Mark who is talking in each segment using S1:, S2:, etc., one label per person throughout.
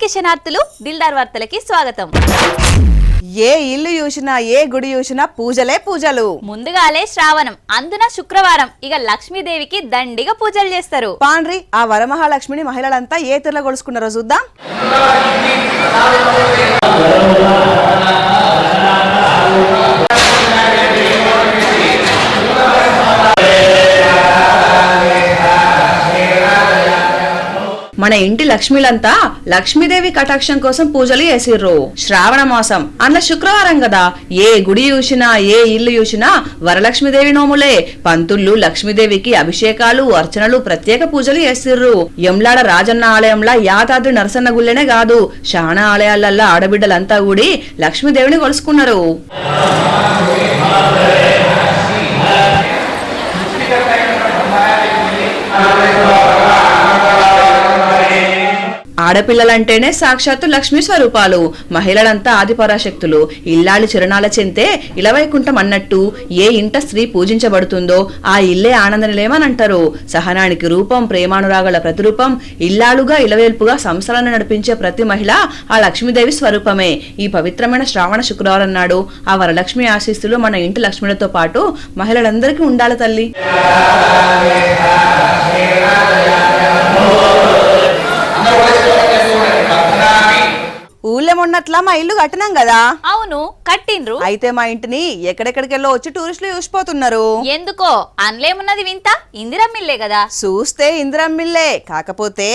S1: అందరికీ శనార్థులు దిల్దార్ వార్తలకి స్వాగతం.
S2: ఏ ఇల్లు చూసినా ఏ గుడి చూసినా పూజలే పూజలు.
S1: ముందుగాలే శ్రావణం, అందున శుక్రవారం ఇక లక్ష్మీదేవికి దండిగా పూజలు చేస్తారు.
S2: పాండ్రి ఆ వరమహాలక్ష్మిని మహిళలంతా ఏ తీరులో కొలుసుకున్నారో చూద్దాం. మన ఇంటి లక్ష్మిలంతా లక్ష్మీదేవి కటాక్షం కోసం పూజలు చేసిర్రు. శ్రావణ మాసం అన్న శుక్రవారం కదా, ఏ గుడి చూసినా ఏ ఇల్లు చూసినా వరలక్ష్మీదేవి నోములే. పంతుళ్ళు లక్ష్మీదేవికి అభిషేకాలు అర్చనలు ప్రత్యేక పూజలు చేసిర్రు. యమ్లాడ రాజన్న ఆలయంలా యాదాద్రి నరసన్న గుళ్ళనే కాదు, శానా ఆలయాలల్లా ఆడబిడ్డలంతా కూడి లక్ష్మీదేవిని కొలుసుకున్నారు. ఆడపిల్లలంటేనే సాక్షాత్తు లక్ష్మీ స్వరూపాలు. మహిళలంతా ఆదిపరాశక్తులు. ఇల్లాలి చిరణాల చెంతే ఇలవైకుంఠం అన్నట్టు ఏ ఇంట స్త్రీ పూజించబడుతుందో ఆ ఇల్లే ఆనంద నిలయమనంటారు. సహనానికి రూపం, ప్రేమానురాగాల ప్రతిరూపం. ఇల్లాలుగా ఇలవేల్పుగా సంసారాన్ని నడిపించే ప్రతి మహిళ ఆ లక్ష్మీదేవి స్వరూపమే. ఈ పవిత్రమైన శ్రావణ శుక్రవారం నాడు ఆ వరలక్ష్మి ఆశీస్సులు మన ఇంటి లక్ష్మిలతో పాటు మహిళలందరికీ ఉండాలి తల్లి. ఊళ్ళో మొన్నట్లా మా ఇల్లు కట్టినాం కదా.
S1: అవును, కట్టిండ్రు.
S2: అయితే మా ఇంటిని ఎక్కడెక్కడికెళ్ళో వచ్చి టూరిస్టులు చూసిపోతున్నారు.
S1: ఎందుకో అందులేమున్నది వింత, ఇందిరమ్మిల్లే కదా.
S2: చూస్తే ఇందిరమ్మిల్లే,
S1: కాకపోతే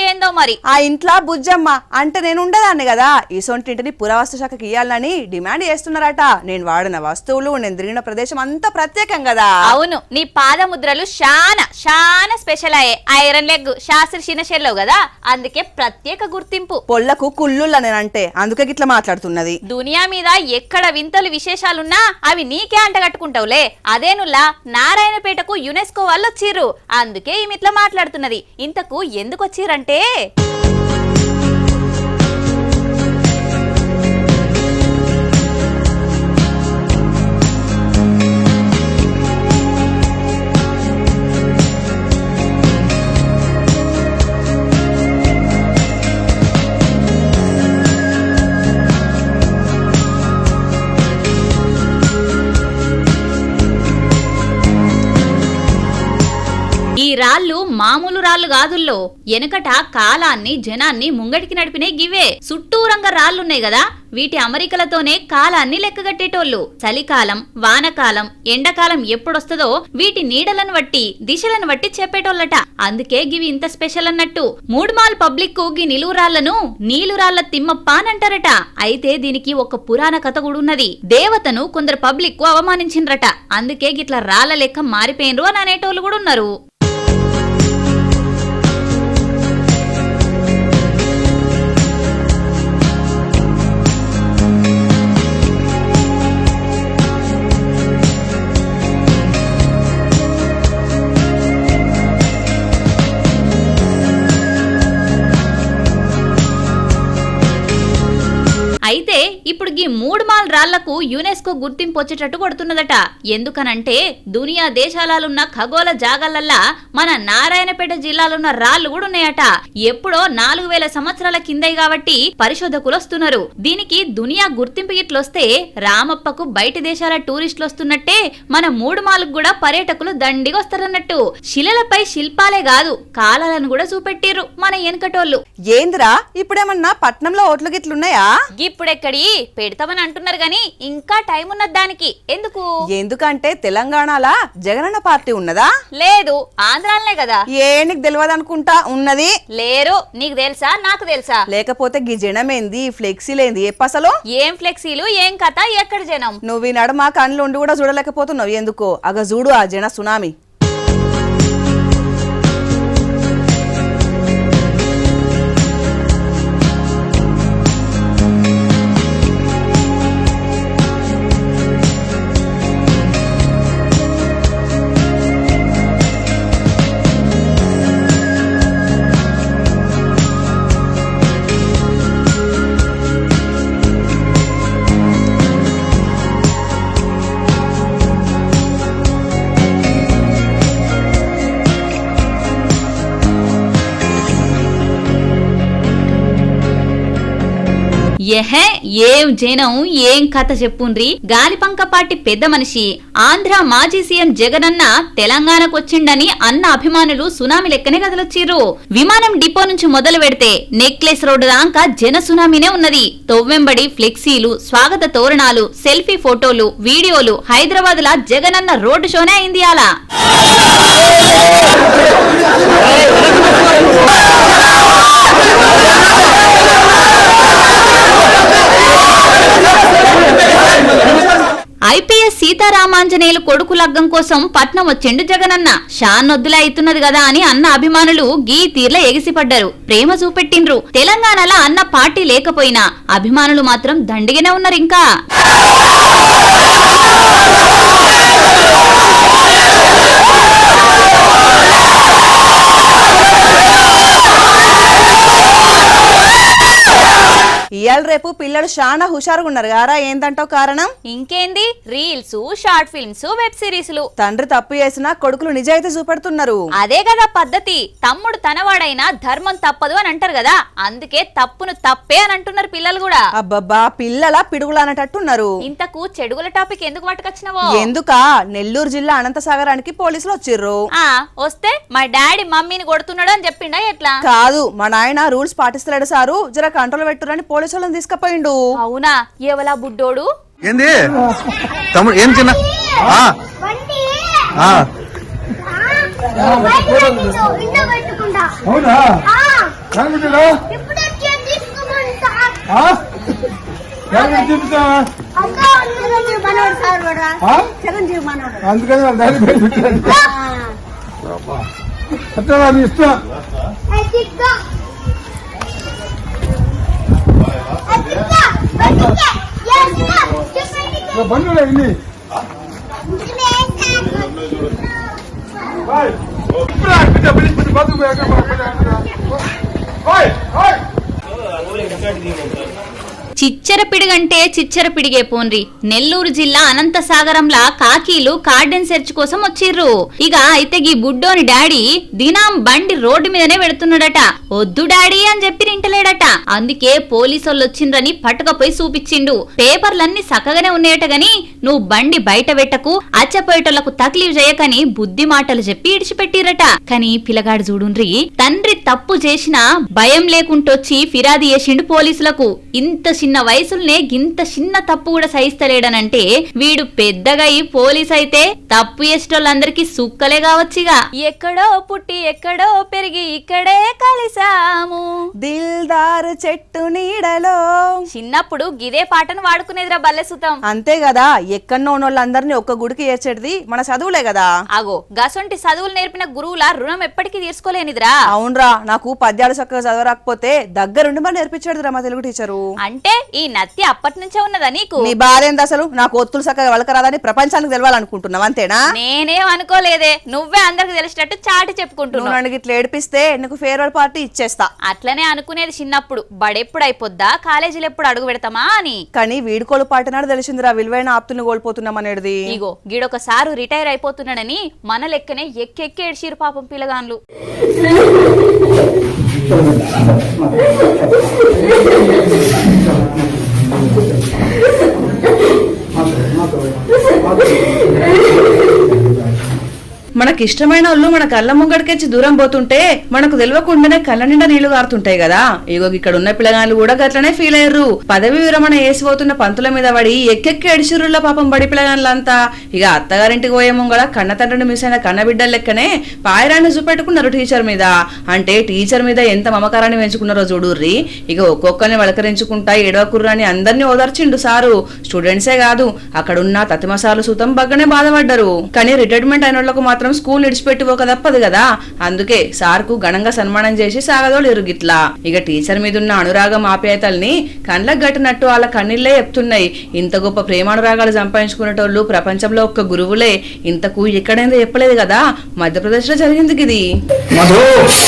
S1: ఏందో మరి.
S2: ఆ ఇంట్లో బుజ్జమ్మ అంటే నేను ఉండదాన్ని కదా, ఈసొంటి ఇంటిని పురావస్తు శాఖకి ఇయ్యాలని డిమాండ్ చేస్తున్నారట. నేను వాడిన వస్తువులు, నేను తిరిగిన ప్రదేశం అంతా ప్రత్యేకం కదా.
S1: అవును, నీ పాదముద్రలు శానా స్పెషల్ అయ్యే. ఐరన్ లెగ్ శాస్త్రి చిన్నశెల్లో కదా, అందుకే ప్రత్యేక గుర్తింపు.
S2: పొల్లకు కుళ్ళుల్లా నేనంటే, అందుకే గిట్లా మాట్లాడుతున్నది.
S1: దునియా మీద ఎక్కడ వింతలు విశేషాలున్నా అవి నీకే అంటగట్టుకుంటావులే. అదేనుల్లా నారాయణపేటకు యునెస్కో వాళ్ళు వచ్చిర్రు, అందుకే ఈమెట్లా మాట్లాడుతున్నది. ఇంతకు ఎందుకు వచ్చిర్రంటే, ఈ రాళ్ళు మామూలు రాళ్ళు కాదుల్లో. ఎనకట కాలాన్ని జనాన్ని ముంగడికి నడిపినే గివే. చుట్టూరంగా రాళ్లున్నాయి కదా, వీటి అమరికలతోనే కాలాన్ని లెక్కగట్టేటోళ్ళు. చలికాలం, వానకాలం, ఎండాకాలం ఎప్పుడొస్తుందో వీటి నీడలను బట్టి దిశలను బట్టి చెప్పేటోళ్ళట. అందుకే గివి ఇంత స్పెషల్ అన్నట్టు. మూడుమాల్ పబ్లిక్ కు గీ నిలువురాళ్లను నీలురాళ్ల తిమ్మప్ప అంటారట. అయితే దీనికి ఒక పురాణ కథ కూడా ఉన్నది. దేవతను కొందరు పబ్లిక్ కు అవమానించిండ్రట, అందుకే గిట్ల రాళ్ల లెక్క మారిపోయినరు అని అనేటోళ్ళు కూడా ఉన్నారు. అయితే ఇప్పుడు ఈ మూడుమాల్ రాళ్లకు యునెస్కో గుర్తింపు వచ్చేటట్టు కొడుతున్నదట. ఎందుకనంటే దునియా దేశాలున్న ఖగోళ జాగాలల్లా మన నారాయణపేట జిల్లాలున్న రాళ్లు కూడా ఉన్నాయట. ఎప్పుడో 4000 సంవత్సరాల కిందయి కాబట్టి పరిశోధకులు వస్తున్నారు. దీనికి దునియా గుర్తింపు ఇట్లొస్తే రామప్పకు బయట దేశాల టూరిస్టులు వస్తున్నట్టే మన మూడుమాలకు కూడా పర్యాటకులు దండిగా వస్తారన్నట్టు. శిలలపై శిల్పాలే కాదు, కాలాలను కూడా చూపెట్టిర్రు మన ఎనకటోళ్ళు.
S2: ఏంద్రా ఇప్పుడేమన్నా పట్నంలో ఓట్లు గిట్లున్నాయా?
S1: ఇప్పుడెక్కడి పెడతామని అంటున్నారు గాని ఇంకా టైం ఉన్నది దానికి.
S2: ఎందుకంటే తెలంగాణలో జగనన్న పార్టీ ఉన్నదా?
S1: లేదు, ఆంధ్రాలనే కదా.
S2: నీకు తెలియదు అనుకుంటా. ఉన్నది
S1: లేరు. నీకు తెలుసా? నాకు తెలుసా?
S2: లేకపోతే గీ జనమేంది, ఫ్లెక్సీలేంది, ఎప్పసలు
S1: ఏం ఫ్లెక్సీలు, ఏం కథ, ఎక్కడ జనం?
S2: నువ్వు ఈ నడుమ కళ్ళు ఉండి కూడా చూడలేకపోతున్నావు ఎందుకో. అగ చూడు ఆ జన సునామీ.
S1: ఎహే ఏం జనం ఏం కథ చెప్పుండ్రి. గాలిపంక పార్టీ పెద్ద మనిషి ఆంధ్ర మాజీ సీఎం జగనన్న తెలంగాణకు వచ్చిండని అన్న అభిమానులు సునామీ లెక్కనే కదలొచ్చిర్రు. విమానం డిపో నుంచి మొదలు పెడితే నెక్లెస్ రోడ్డు దాకా జన సునామీనే ఉన్నది. తొవ్వెంబడి ఫ్లెక్సీలు, స్వాగత తోరణాలు, సెల్ఫీ ఫోటోలు, వీడియోలు. హైదరాబాద్ లా జగనన్న రోడ్డు షోనే అయింది అలా. ఐపీఎస్ సీతారామాంజనేయులు కొడుకు లగ్గం కోసం పట్నం వచ్చిండు జగనన్న. షాన్నొద్దులే అయితున్నది కదా అని అన్న అభిమానులు గీ తీర్ల ఎగిసిపడ్డారు, ప్రేమ చూపెట్టిండ్రు. తెలంగాణలో అన్న పార్టీ లేకపోయినా అభిమానులు మాత్రం దండిగానే ఉన్నారు. ఇంకా
S2: ఇయాల రేపు పిల్లలు చాలా హుషారుగా ఉన్నారు గారా, ఏందంటావు కారణం?
S1: ఇంకేంది, రీల్స్, షార్ట్ ఫిల్మ్స్, వెబ్ సిరీస్లు.
S2: తండ్రి తప్పు చేసినా కొడుకులు నిజాయితీ చూపెడుతున్నారు.
S1: అదే కదా పద్ధతి. తమ్ముడు తనవాడైనా ధర్మం తప్పదు అని అంటారు కదా, అందుకే తప్పును తప్పే అని అంటున్నారు పిల్లలు కూడా.
S2: అబ్బబ్బా, పిల్లల పిడుగులు అనేటట్టున్నారు.
S1: ఇంతకు చెడుగుల టాపిక్ ఎందుకు పట్టుకొచ్చినావో?
S2: ఎందుకా, నెల్లూరు జిల్లా అనంతసాగరానికి పోలీసులు వచ్చిర్రు.
S1: వస్తే మా డాడీ మమ్మీని కొడుతున్నాడు అని చెప్పిండా ఎట్లా?
S2: కాదు, మా నాయన రూల్స్ పాటిస్తలేడు సారు, జర కంట్రోల్ పెట్టురని పోలీసులను తీసుకుపోయిండు.
S1: అవునా, ఎవలా బుడ్డోడు?
S3: ఏంది తమ్ముడు, ఏం చిన్న
S4: అందుకని ఇష్టం బండి ఇన్ని
S1: చిచ్చర పిడిగంటే చిచ్చర పిడిగే పోన్రి. నెల్లూరు జిల్లా అనంతసాగరంలా కాకీలు కార్డెన్ సెర్చ్ కోసం వచ్చిర్రు. ఇక అయితే ఈ బుడ్డోని డాడీ దినాం బండి రోడ్డు మీదనే పెడుతున్నాడట. వద్దు డాడీ అని చెప్పి ఇంటలేడట. అందుకే పోలీసోళ్ళు వచ్చిండ్రని పట్టుకపోయి చూపించిండు. పేపర్లన్నీ సక్కగానే ఉన్నాయట గాని నువ్వు బండి బయట పెట్టకు, అచ్చపోయేటోళ్లకు తక్లీఫ్ చేయకని బుద్ధి మాటలు చెప్పి ఇడిచిపెట్టిరట. కానీ పిల్లగాడు చూడుండ్రి, తండ్రి తప్పు చేసినా భయం లేకుంటొచ్చి ఫిర్యాదు చేసిండు పోలీసులకు. ఇంత చిన్న వయసులనే గింత చిన్న తప్పు కూడా సహిస్తలేడనంటే వీడు పెద్దగా ఈ పోలీస్ అయితే తప్పు చేసేటోళ్ళందరికీ సుక్కలే కావచ్చిగా. ఎక్కడో పుట్టి ఎక్కడో పెరిగి ఇక్కడే కలిసాము,
S2: దిల్దార్ చెట్టు నీడలో.
S1: చిన్నప్పుడు గిదే పాటను వాడుకునేదిరా బల్లెసుతం.
S2: అంతే కదా, ఎక్కడో ఉన్నోళ్ళందరినీ ఒక్క గుడికి చేర్చేది మన చదువులే కదా.
S1: అగో గసొంటి చదువులు నేర్పిన గురువుల రుణం ఎప్పటికీ తీర్చుకోలేనిదిరా.
S2: అవునరా, నాకు పద్యాలు చక్కగా చదవరాకపోతే దగ్గరుండి మరి నేర్పించాడురా మా తెలుగు టీచరు.
S1: అంటే ఈ నత్తి అప్పటి నుంచే ఉన్నదా నీకు?
S2: నీ బాధేంది అసలు? నాకు ఒత్తులు చక్కగా వలకరాదని ప్రపంచానికి తెలవాలనుకుంటున్నావు అంతేనా?
S1: నేనేం అనుకోలేదే, నువ్వే అందరికి తెలిసేటట్టు చాటి చెప్పుకుంటున్నావు.
S2: నన్ను ఇట్లా ఏడిపిస్తే నీకు ఫేర్వెల్ పార్టీ ఇచ్చేస్తా.
S1: అట్లనే అనుకునేది చిన్నప్పుడు, బడెప్పుడు అయిపోద్దా, కాలేజీలో ఎప్పుడు అడుగు పెడతామా అని.
S2: కానీ వీడుకోలు పార్టీ నాడు తెలిసిందిరా విలువైన ఆప్తుల్ని కోల్పోతున్నాం అనేది.
S1: ఇగో గీడొకసారి రిటైర్ అయిపోతున్నాడని మన లెక్కనే ఎక్కెక్కి ఏడ్చిరు పాపం పిల్లగాన్లు.
S2: మనకి ఇష్టమైన వాళ్ళు మన కళ్ళ ముంగడికెచ్చి దూరం పోతుంటే మనకు తెలియకుండానే కళ్ళ నిండా నీళ్లు గారుతుంటాయి కదా. ఇగో ఇక్కడ ఉన్న పిల్లగాళ్ళు కూడా గట్లనే ఫీల్ అయ్యారు. పదవి విరమణ వేసిపోతున్న పంతుల మీద పడి ఎక్కెక్కి ఎడిచిరుళ్ళ పాపం బడి పిల్లగాళ్ళంతా. ఇక అత్తగారింటికి పోయే ముంగడ కన్న తండ్రిని మిస్ అయిన కన్న బిడ్డల లెక్కనే పాయరాన్ని చూపెట్టుకున్నారు టీచర్ మీద. అంటే టీచర్ మీద ఎంత మమకారాన్ని పెంచుకున్నారో చూడుర్రి. ఇక ఒక్కొక్కరిని వలకరించుకుంటా ఏడవకుర్రాని అందరినీ ఓదార్చిండు సారు. స్టూడెంట్సే కాదు, అక్కడున్న తతిమసాలు సూతం బగ్గనే బాధపడ్డారు. కానీ రిటైర్మెంట్ అయిన వాళ్ళకు మాత్రం స్కూల్ ఇడిచిపెట్టిపోక తప్పదు కదా. అందుకే సార్కు ఘనంగా సన్మానం చేసి సాగదోళ్ళు ఇరుగిట్లా. ఇక టీచర్ మీద ఉన్న అనురాగం ఆప్యాయతల్ని కళ్ళకు గట్టినట్టు వాళ్ళ కన్నీళ్లే చెప్తున్నాయి. ఇంత గొప్ప ప్రేమానురాగాలు సంపాదించుకునేటోళ్ళు ప్రపంచంలో ఒక్క గురువులే. ఇంతకు ఎక్కడైనా చెప్పలేదు కదా, మధ్యప్రదేశ్ లో జరిగింది ఇది.
S3: నా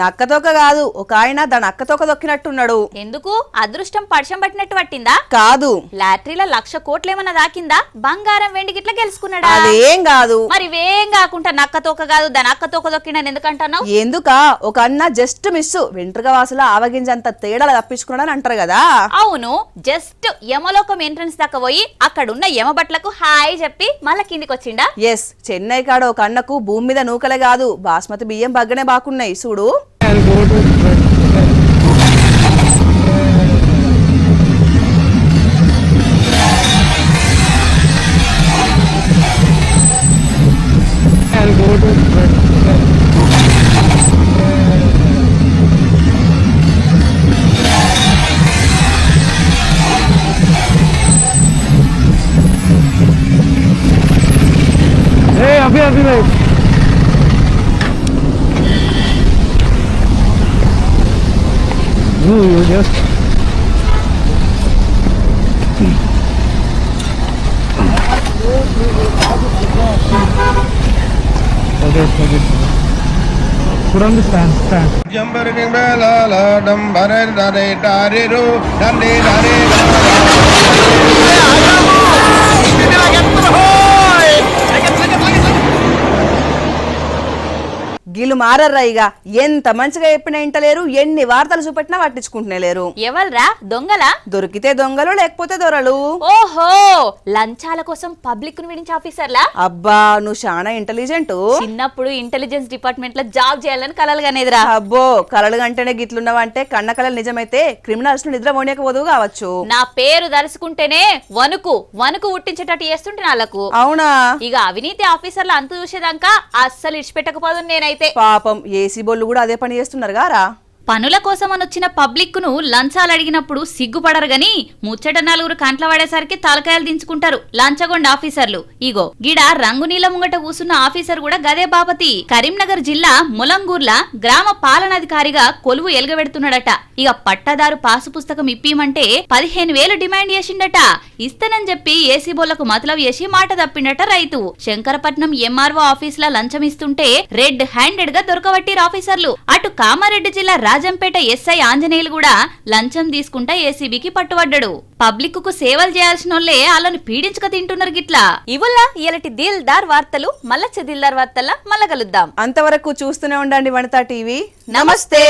S2: నక్కతోక కాదు, ఒక ఆయన దాని అక్కతోక దొక్కినట్టున్నాడు.
S1: ఎందుకు అదృష్టం పడిశం పట్టినట్టు పట్టిందా?
S2: కాదు,
S1: లాటరీలో 1,00,000 కోట్లేమన్నా దాకిందా? బంగారం వెండి గిట్ల గెలుచుకున్నాడా?
S2: అదేం కాదు.
S1: మరి ఇవేం కాకుండా నక్కతోక కాదు దాని అక్కతోక దొక్కిండని ఎందుకంటున్నావు?
S2: ఎందుక ఒక అన్న జస్ట్ మిస్ వెంట్రుక వాసుల ఆవగింజంత తేడాలు తప్పించుకున్నాడని అంటారు కదా.
S1: అవును, జస్ట్ యమలోకం ఎంట్రన్స్ దాకా పోయి అక్కడున్న యమబట్లకు హాయ్ చెప్పి మళ్ళా కిందికి వచ్చిండా?
S2: ఎస్, చెన్నై కాడ ఒక అన్నకు భూమి మీద నూకలే కాదు బాస్మతి బియ్యం బగ్గనే బాకున్నాయి చూడు.
S4: अभी अभी भाई you just okay. Put on the stand.
S3: Jumbarking bella la dum bare dare dare ro dare dare.
S2: గీళ్ళు మారర్రా ఇక. ఎంత మంచిగా చెప్పినా ఇంటలేరు, ఎన్ని వార్తలు చూపెట్టినా పట్టించుకుంటున్నా లేరు.
S1: ఎవల్రా దొంగలా?
S2: దొరికితే దొంగలు, లేకపోతే దొరలు.
S1: ఓహో, లంచాల కోసం పబ్లిక్ ను విడించే ఆఫీసర్లా?
S2: అబ్బా, నువ్వు చాలా ఇంటెలిజెంట్.
S1: చిన్నప్పుడు ఇంటెలిజెన్స్ డిపార్ట్మెంట్ లో జాబ్ చేయాలని కలలు కనేదిరా.
S2: అబ్బో, కలలు గంటనే గిట్లున్నావంటే కన్న కలలు నిజమైతే క్రిమినల్స్ ను నిద్ర పోనీయకపోదు కావచ్చు.
S1: నా పేరు తలుసుకుంటేనే వణుకు పుట్టించేటట్టు చేస్తుంటే నాలకు.
S2: అవునా?
S1: ఇక అవినీతి ఆఫీసర్లు అంత చూసేదాకా అస్సలు ఇడిచిపెట్టకపోదు నేనైతే.
S2: పాపం ఏసీ బోళ్ళు కూడా అదే పని చేస్తున్నారు గారా.
S1: పనుల కోసం అనొచ్చిన పబ్లిక్ ను లంచాలు అడిగినప్పుడు సిగ్గుపడరు గని ముచ్చట నలుగురు కంట్ల పడేసరికి తలకాయలు దించుకుంటారు లంచగొండ ఆఫీసర్లు. ఇగో గిడ రంగునీల ముంగట కూసున్న ఆఫీసర్ కూడా గదే బాపతి. కరీంనగర్ జిల్లా ములంగూర్ల గ్రామ పాలనాధికారిగా కొలువు ఎలుగబెడుతున్నాడట. ఇక పట్టదారు పాసు పుస్తకం ఇప్పిమంటే 15,000 డిమాండ్ చేసిండట. ఇస్తనని చెప్పి ఏసీ బోళ్లకు మతలబు చేసి మాట తప్పిండట రైతు. శంకరపట్నం ఎంఆర్ఓ ఆఫీస్ ల లంచం ఇస్తుంటే రెడ్ హ్యాండెడ్ గా దొరకబట్టిరు ఆఫీసర్లు. అటు కామారెడ్డి జిల్లా రాజంపేట ఎస్ఐ ఆంజనేయులు కూడా లంచం తీసుకుంటా ఏసీబీకి పట్టుబడ్డాడు. పబ్లిక్ కు సేవలు చేయాల్సినోళ్లే వాళ్ళని పీడించుక తింటున్నారు గిట్లా. ఇవుల్లా ఇలాంటి దిల్దార్ వార్తలు మళ్ళా దిల్దార్ వార్తల్లా మళ్ళా కలుద్దాం.
S2: అంతవరకు చూస్తూనే ఉండండి వనితా టీవీ. నమస్తే.